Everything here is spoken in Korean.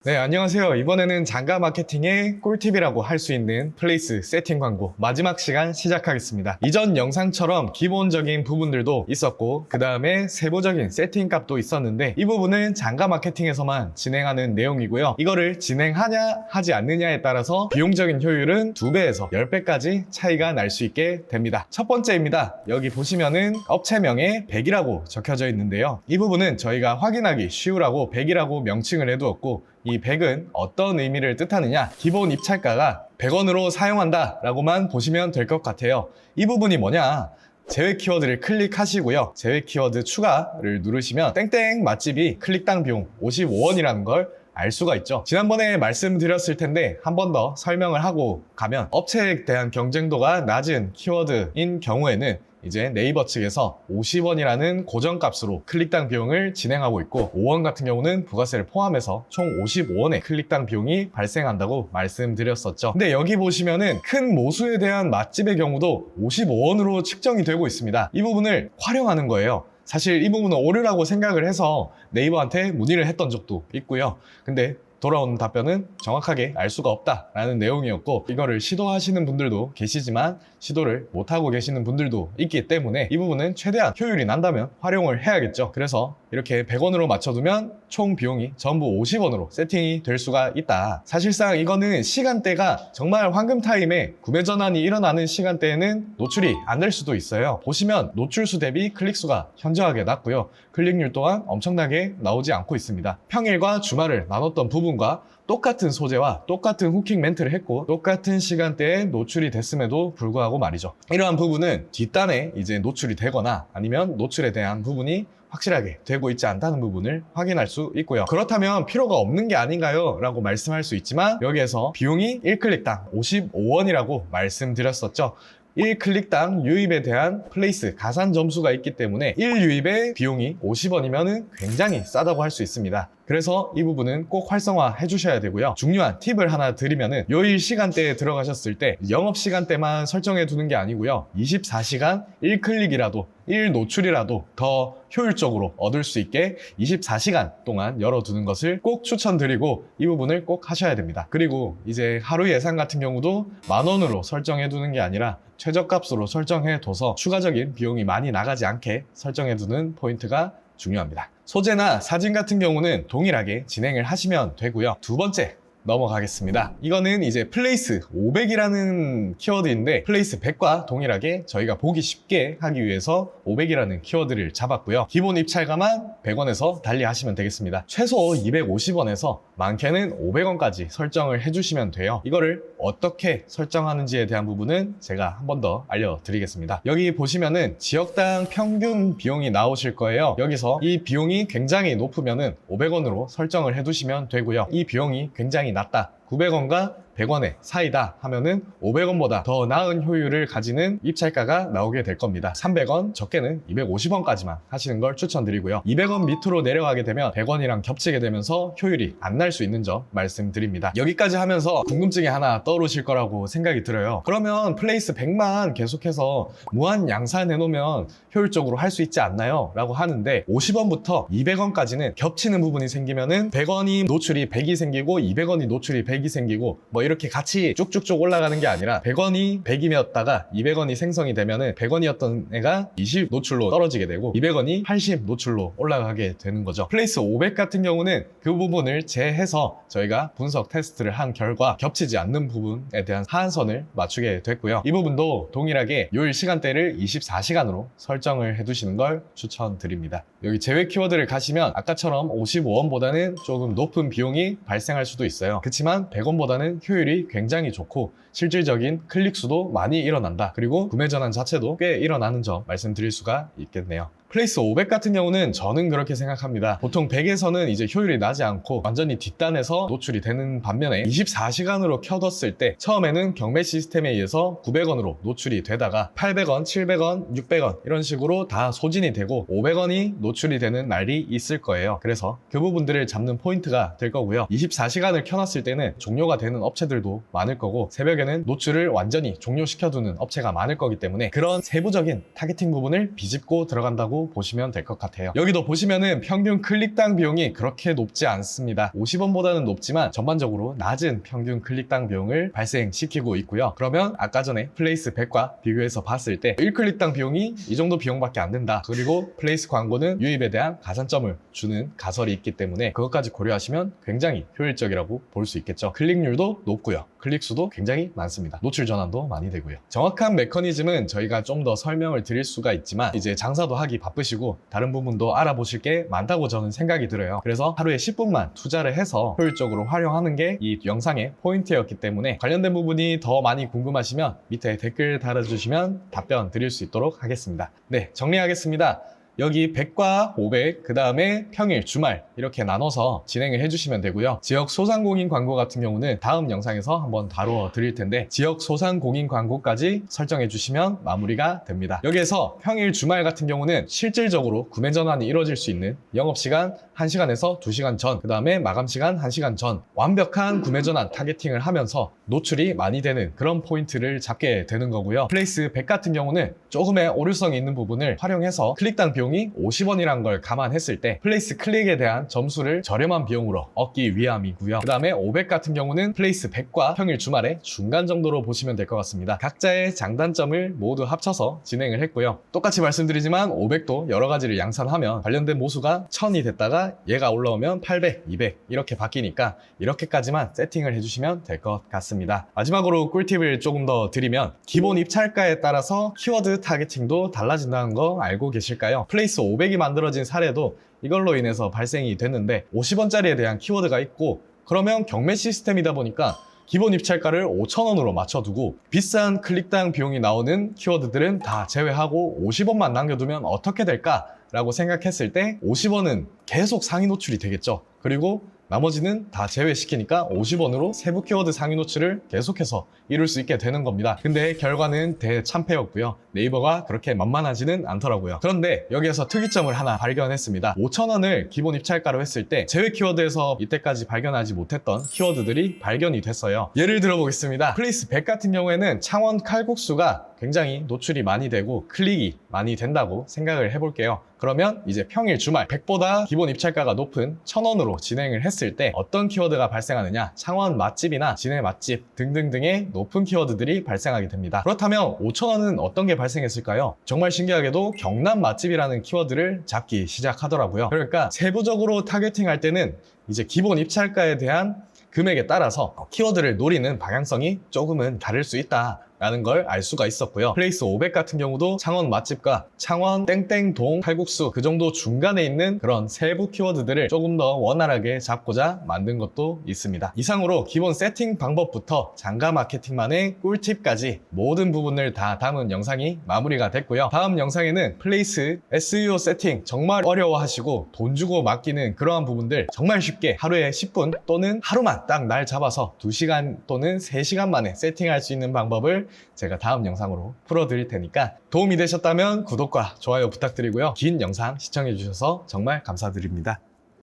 네, 안녕하세요. 이번에는 장가 마케팅의 꿀팁이라고 할 수 있는 플레이스 세팅 광고 마지막 시간 시작하겠습니다. 이전 영상처럼 기본적인 부분들도 있었고 그 다음에 세부적인 세팅 값도 있었는데 이 부분은 장가 마케팅에서만 진행하는 내용이고요. 이거를 진행하냐 하지 않느냐에 따라서 비용적인 효율은 2배에서 10배까지 차이가 날 수 있게 됩니다. 첫 번째입니다. 여기 보시면은 업체명에 100이라고 적혀져 있는데요. 이 부분은 저희가 확인하기 쉬우라고 100이라고 명칭을 해두었고 이 100은 어떤 의미를 뜻하느냐, 기본 입찰가가 100원으로 사용한다 라고만 보시면 될 것 같아요. 이 부분이 뭐냐, 제외 키워드를 클릭하시고요, 제외 키워드 추가를 누르시면 땡땡 맛집이 클릭당 비용 55원이라는 걸 알 수가 있죠. 지난번에 말씀드렸을 텐데 한 번 더 설명을 하고 가면, 업체에 대한 경쟁도가 낮은 키워드인 경우에는 이제 네이버 측에서 50원이라는 고정값으로 클릭당 비용을 진행하고 있고, 5원 같은 경우는 부가세를 포함해서 총 55원의 클릭당 비용이 발생한다고 말씀드렸었죠. 근데 여기 보시면은 큰 모수에 대한 맛집의 경우도 55원으로 측정이 되고 있습니다. 이 부분을 활용하는 거예요. 사실 이 부분은 오류라고 생각을 해서 네이버한테 문의를 했던 적도 있고요. 근데 돌아오는 답변은 정확하게 알 수가 없다라는 내용이었고, 이거를 시도하시는 분들도 계시지만 시도를 못하고 계시는 분들도 있기 때문에 이 부분은 최대한 효율이 난다면 활용을 해야겠죠. 그래서 이렇게 100원으로 맞춰두면 총 비용이 전부 50원으로 세팅이 될 수가 있다. 사실상 이거는 시간대가 정말 황금 타임에 구매 전환이 일어나는 시간대에는 노출이 안 될 수도 있어요. 보시면 노출수 대비 클릭수가 현저하게 낮고요. 클릭률 또한 엄청나게 나오지 않고 있습니다. 평일과 주말을 나눴던 부분과 똑같은 소재와 똑같은 후킹 멘트를 했고 똑같은 시간대에 노출이 됐음에도 불구하고 말이죠. 이러한 부분은 뒷단에 이제 노출이 되거나 아니면 노출에 대한 부분이 확실하게 되고 있지 않다는 부분을 확인할 수 있고요. 그렇다면 필요가 없는 게 아닌가요? 라고 말씀할 수 있지만, 여기에서 비용이 1클릭당 55원이라고 말씀드렸었죠. 1클릭당 유입에 대한 플레이스 가산 점수가 있기 때문에 1유입의 비용이 50원이면 굉장히 싸다고 할 수 있습니다. 그래서 이 부분은 꼭 활성화해 주셔야 되고요. 중요한 팁을 하나 드리면은, 요일 시간대에 들어가셨을 때 영업 시간대만 설정해 두는 게 아니고요, 24시간 1클릭이라도 1노출이라도 더 효율적으로 얻을 수 있게 24시간 동안 열어두는 것을 꼭 추천드리고, 이 부분을 꼭 하셔야 됩니다. 그리고 이제 하루 예산 같은 경우도 10,000원으로 설정해 두는 게 아니라 최저값으로 설정해 둬서 추가적인 비용이 많이 나가지 않게 설정해 두는 포인트가 중요합니다. 소재나 사진 같은 경우는 동일하게 진행을 하시면 되고요. 두 번째 넘어가겠습니다. 이거는 이제 플레이스 500이라는 키워드인데, 플레이스 100과 동일하게 저희가 보기 쉽게 하기 위해서 500이라는 키워드를 잡았고요. 기본 입찰가만 100원에서 달리 하시면 되겠습니다. 최소 250원에서 많게는 500원까지 설정을 해주시면 돼요. 이거를 어떻게 설정하는지에 대한 부분은 제가 한 번 더 알려드리겠습니다. 여기 보시면은 지역당 평균 비용이 나오실 거예요. 여기서 이 비용이 굉장히 높으면은 500원으로 설정을 해두시면 되고요. 이 비용이 굉장히 낮다, 900원과 100원의 사이다 하면은 500원보다 더 나은 효율을 가지는 입찰가가 나오게 될 겁니다. 300원, 적게는 250원까지만 하시는 걸 추천드리고요. 200원 밑으로 내려가게 되면 100원이랑 겹치게 되면서 효율이 안 날 수 있는 점 말씀드립니다. 여기까지 하면서 궁금증이 하나 떠오르실 거라고 생각이 들어요. 그러면 플레이스 100만 계속해서 무한 양산해 놓으면 효율적으로 할 수 있지 않나요? 라고 하는데, 50원부터 200원까지는 겹치는 부분이 생기면은 100원이 노출이 100이 생기고 200원이 노출이 100이 생기고 뭐 이렇게 같이 쭉쭉쭉 올라가는 게 아니라, 100원이 100이었다가 200원이 생성이 되면은 100원이었던 애가 20 노출로 떨어지게 되고 200원이 80 노출로 올라가게 되는 거죠. 플레이스 500 같은 경우는 그 부분을 제해서 저희가 분석 테스트를 한 결과 겹치지 않는 부분에 대한 하한선을 맞추게 됐고요. 이 부분도 동일하게 요일 시간대를 24시간으로 설정을 해두시는 걸 추천드립니다. 여기 제외 키워드를 가시면 아까처럼 55원보다는 조금 높은 비용이 발생할 수도 있어요. 그렇지만 100원보다는 효율이 굉장히 좋고 실질적인 클릭 수도 많이 일어난다. 그리고 구매 전환 자체도 꽤 일어나는 점 말씀드릴 수가 있겠네요. 플레이스 500 같은 경우는 저는 그렇게 생각합니다. 보통 100에서는 이제 효율이 나지 않고 완전히 뒷단에서 노출이 되는 반면에 24시간으로 켜뒀을 때 처음에는 경매 시스템에 의해서 900원으로 노출이 되다가 800원, 700원, 600원 이런 식으로 다 소진이 되고 500원이 노출이 되는 날이 있을 거예요. 그래서 그 부분들을 잡는 포인트가 될 거고요. 24시간을 켜놨을 때는 종료가 되는 업체들도 많을 거고, 새벽에는 노출을 완전히 종료시켜두는 업체가 많을 거기 때문에 그런 세부적인 타겟팅 부분을 비집고 들어간다고 정도라고 보시면 될 것 같아요. 여기도 보시면은 평균 클릭당 비용이 그렇게 높지 않습니다. 50원보다는 높지만 전반적으로 낮은 평균 클릭당 비용을 발생시키고 있고요. 그러면 아까 전에 플레이스 100과 비교해서 봤을 때 1클릭당 비용이 이 정도 비용밖에 안 된다. 그리고 플레이스 광고는 유입에 대한 가산점을 주는 가설이 있기 때문에 그것까지 고려하시면 굉장히 효율적이라고 볼 수 있겠죠. 클릭률도 높고요. 클릭수도 굉장히 많습니다. 노출 전환도 많이 되고요. 정확한 메커니즘은 저희가 좀 더 설명을 드릴 수가 있지만 이제 장사도 하기 바쁘시고 다른 부분도 알아보실 게 많다고 저는 생각이 들어요. 그래서 하루에 10분만 투자를 해서 효율적으로 활용하는 게 이 영상의 포인트였기 때문에 관련된 부분이 더 많이 궁금하시면 밑에 댓글 달아주시면 답변 드릴 수 있도록 하겠습니다. 네, 정리하겠습니다. 여기 100과 500, 그 다음에 평일, 주말 이렇게 나눠서 진행을 해주시면 되고요. 지역 소상공인 광고 같은 경우는 다음 영상에서 한번 다루어 드릴 텐데 지역 소상공인 광고까지 설정해 주시면 마무리가 됩니다. 여기에서 평일, 주말 같은 경우는 실질적으로 구매 전환이 이루어질 수 있는 영업시간 1시간에서 2시간 전, 그 다음에 마감시간 1시간 전 완벽한 구매 전환 타겟팅을 하면서 노출이 많이 되는 그런 포인트를 잡게 되는 거고요. 플레이스 100 같은 경우는 조금의 오류성이 있는 부분을 활용해서 클릭당 비용이 50원이란 걸 감안했을 때 플레이스 클릭에 대한 점수를 저렴한 비용으로 얻기 위함이고요. 그 다음에 500 같은 경우는 플레이스 100과 평일 주말의 중간 정도로 보시면 될 것 같습니다. 각자의 장단점을 모두 합쳐서 진행을 했고요. 똑같이 말씀드리지만 500도 여러 가지를 양산하면 관련된 모수가 1000이 됐다가 얘가 올라오면 800, 200 이렇게 바뀌니까 이렇게까지만 세팅을 해주시면 될 것 같습니다. 마지막으로 꿀팁을 조금 더 드리면 기본 입찰가에 따라서 키워드 타겟팅도 달라진다는 거 알고 계실까요? 플레이스 500이 만들어진 사례도 이걸로 인해서 발생이 됐는데 50원짜리에 대한 키워드가 있고 그러면 경매 시스템이다 보니까 기본 입찰가를 5,000원으로 맞춰두고 비싼 클릭당 비용이 나오는 키워드들은 다 제외하고 50원만 남겨두면 어떻게 될까? 라고 생각했을 때 50원은 계속 상위 노출이 되겠죠. 그리고 나머지는 다 제외시키니까 50원으로 세부 키워드 상위 노출을 계속해서 이룰 수 있게 되는 겁니다. 근데 결과는 대참패였고요. 네이버가 그렇게 만만하지는 않더라고요. 그런데 여기에서 특이점을 하나 발견했습니다. 5,000원을 기본 입찰가로 했을 때 제외 키워드에서 이때까지 발견하지 못했던 키워드들이 발견이 됐어요. 예를 들어보겠습니다. 플레이스 100 같은 경우에는 창원 칼국수가 굉장히 노출이 많이 되고 클릭이 많이 된다고 생각을 해볼게요. 그러면 이제 평일, 주말 100보다 기본 입찰가가 높은 1,000원으로 진행을 했을 때 어떤 키워드가 발생하느냐, 창원 맛집이나 진해 맛집 등등등의 높은 키워드들이 발생하게 됩니다. 그렇다면 5,000원은 어떤 게 발생했을까요? 정말 신기하게도 경남 맛집이라는 키워드를 잡기 시작하더라고요. 그러니까 세부적으로 타겟팅할 때는 이제 기본 입찰가에 대한 금액에 따라서 키워드를 노리는 방향성이 조금은 다를 수 있다 라는 걸 알 수가 있었고요. 플레이스 500 같은 경우도 창원 맛집과 창원 땡땡동 칼국수 그 정도 중간에 있는 그런 세부 키워드들을 조금 더 원활하게 잡고자 만든 것도 있습니다. 이상으로 기본 세팅 방법부터 장가 마케팅만의 꿀팁까지 모든 부분을 다 담은 영상이 마무리가 됐고요. 다음 영상에는 플레이스 SEO 세팅 정말 어려워하시고 돈 주고 맡기는 그러한 부분들 정말 쉽게 하루에 10분 또는 하루만 딱 날 잡아서 2시간 또는 3시간 만에 세팅할 수 있는 방법을 제가 다음 영상으로 풀어드릴 테니까 도움이 되셨다면 구독과 좋아요 부탁드리고요. 긴 영상 시청해주셔서 정말 감사드립니다.